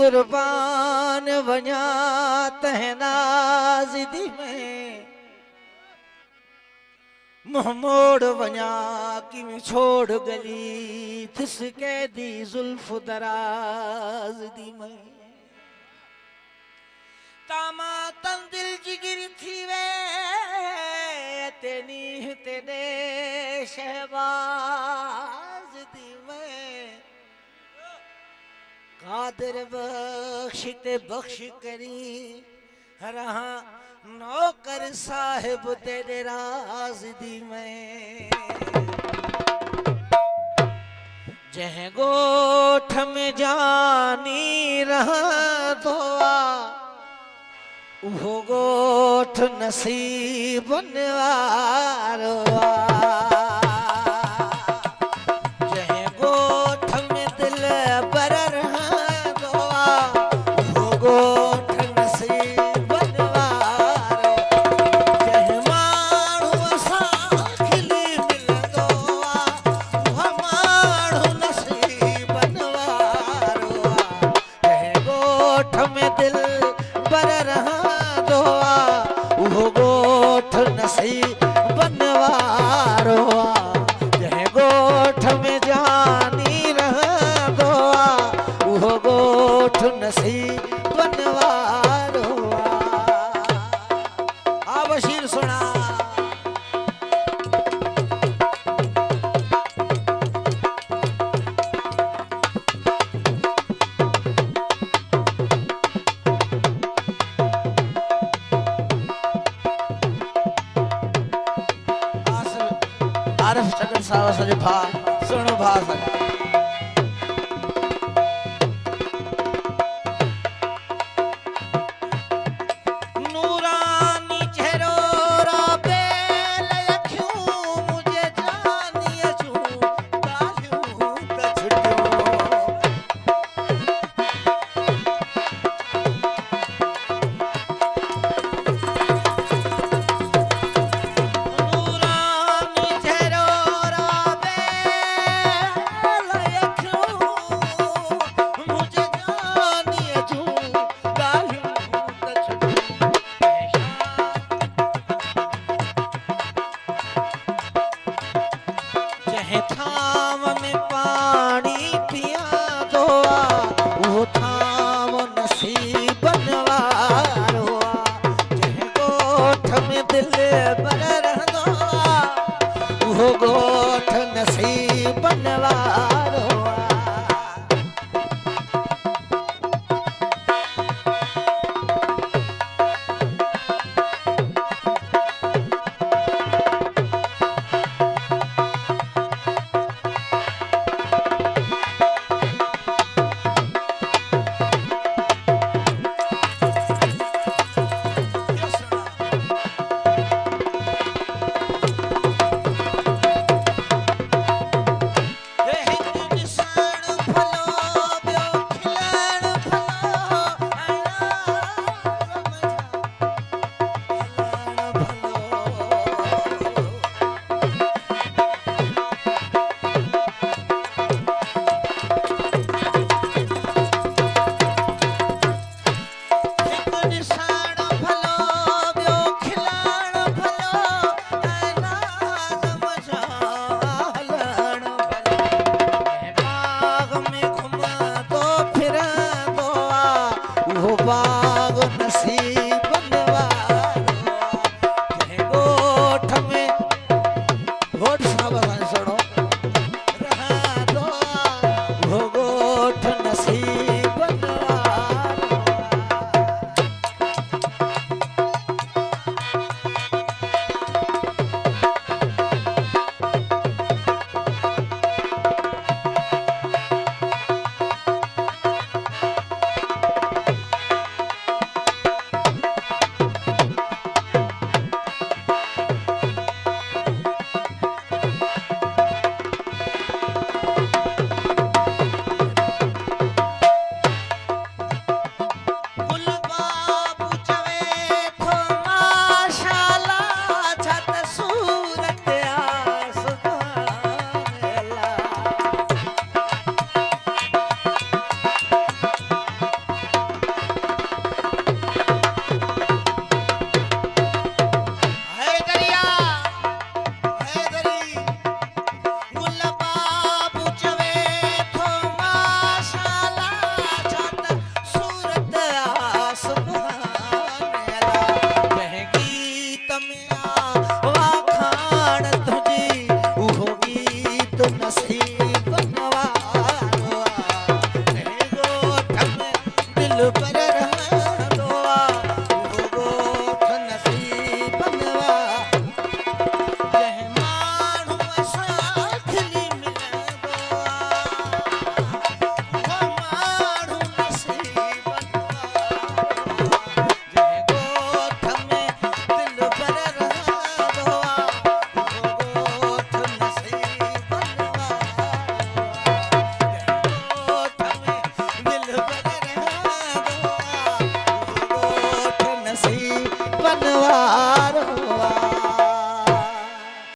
कुर्बान वञा तहनाज़दी में मुँह मोड़ वञा कि मैं छोड़ गली थिस कैदी जुल्फ दराज़दी में तामा तंदिल जिगिर थी वे तेनी तेने शहबाज दी में कादिर बख्शिते बख्श करी रहा नौकर साहिब तेरे राज दी में जह गोठ में जानी रहा दुआ वो गोठ नसीब वारो जह गोठ में दिल बर रहा दुआ वो गोठ नसीब वारो जह माण्हू असां खिली मिलंदो वो माण्हू नसीब वारो जह गोठ में दिल बर रहा वो गोठ नसीब वारो। बनवा